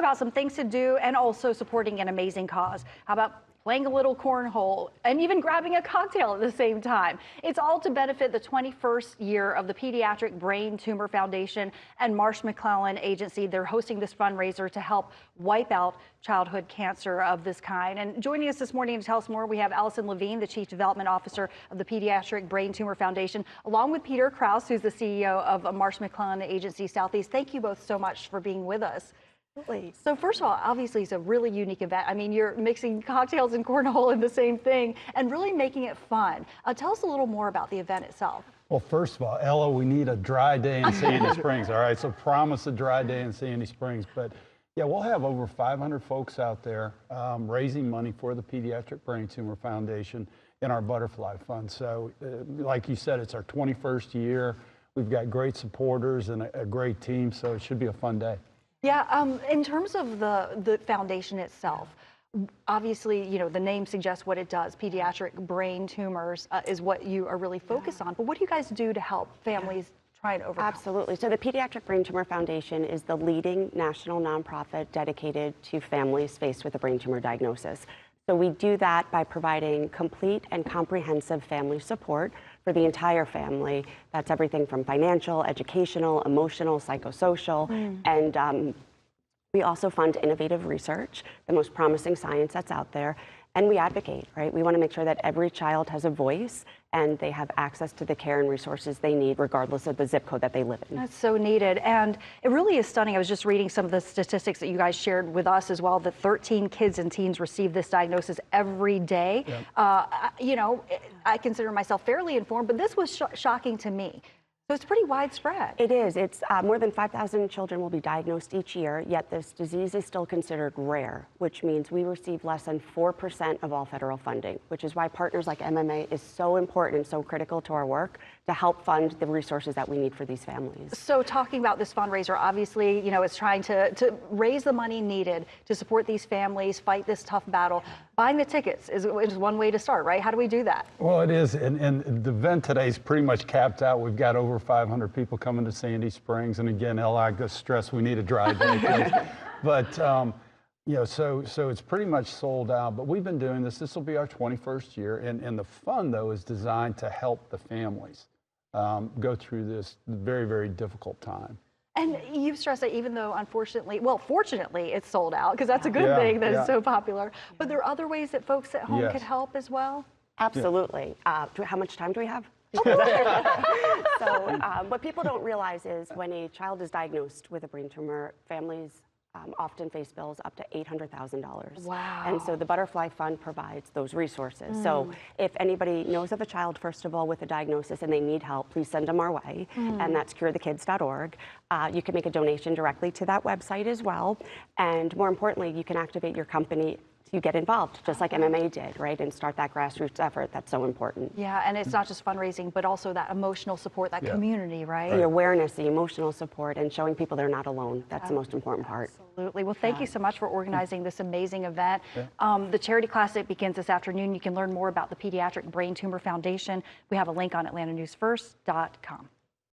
about some things to do and also supporting an amazing cause. How about playing a little cornhole, and even grabbing a cocktail at the same time? It's all to benefit the 21st year of the Pediatric Brain Tumor Foundation and Marsh McLennan Agency. They're hosting this fundraiser to help wipe out childhood cancer of this kind. And joining us this morning to tell us more, we have Allison Levine, the Chief Development Officer of the Pediatric Brain Tumor Foundation, along with Peter Krause, who's the CEO of Marsh McLennan Agency Southeast. Thank you both so much for being with us. So first of all, obviously it's a really unique event. I mean, you're mixing cocktails and cornhole in the same thing and really making it fun. Tell us a little more about the event itself. Well, first of all, Ella, we need a dry day in Sandy Springs, all right? So promise a dry day in Sandy Springs. But yeah, we'll have over 500 folks out there raising money for the Pediatric Brain Tumor Foundation in our Butterfly Fund. So like you said, it's our 21st year. We've got great supporters and a great team, so it should be a fun day. Yeah, in terms of the foundation itself, obviously, you know, the name suggests what it does. Pediatric brain tumors is what you are really focused on. But what do you guys do to help families try and overcome? Absolutely. So the Pediatric Brain Tumor Foundation is the leading national nonprofit dedicated to families faced with a brain tumor diagnosis. So we do that by providing complete and comprehensive family support for the entire family. That's everything from financial, educational, emotional, psychosocial, and we also fund innovative research, the most promising science that's out there, and we advocate, right? We want to make sure that every child has a voice and they have access to the care and resources they need, regardless of the zip code that they live in. That's so needed, and it really is stunning. I was just reading some of the statistics that you guys shared with us as well, that 13 kids and teens receive this diagnosis every day. Yep. You know, I consider myself fairly informed, but this was shocking to me. So it's pretty widespread. It is. It's more than 5,000 children will be diagnosed each year, yet this disease is still considered rare, which means we receive less than 4% of all federal funding, which is why partners like MMA is so important and so critical to our work to help fund the resources that we need for these families. So talking about this fundraiser, obviously, you know, it's trying to raise the money needed to support these families, fight this tough battle. Buying the tickets is one way to start, right? How do we do that? Well, it is, and the event today is pretty much capped out. We've got over 500 people coming to Sandy Springs, and again, Ella, I just stress we need a dry day. But you know, so it's pretty much sold out. But we've been doing this. This will be our 21st year, and the fund though is designed to help the families go through this very, very difficult time. And you've stressed that even though, unfortunately, well, fortunately, it's sold out, because that's a good thing that it's so popular. But there are other ways that folks at home could help as well? Absolutely. How much time do we have? So what people don't realize is when a child is diagnosed with a brain tumor, families often face bills up to $800,000. Wow. And so the Butterfly Fund provides those resources. So if anybody knows of a child, first of all, with a diagnosis and they need help, please send them our way. And that's curethekids.org. You can make a donation directly to that website as well. And more importantly, you can activate your company to get involved, just like MMA did, right? And start that grassroots effort. That's so important. Yeah, and it's not just fundraising, but also that emotional support, that community, right? The awareness, the emotional support, and showing people they're not alone. That's the most important part. Absolutely. Well, thank you so much for organizing this amazing event. The Charity Classic begins this afternoon. You can learn more about the Pediatric Brain Tumor Foundation. We have a link on AtlantaNewsFirst.com.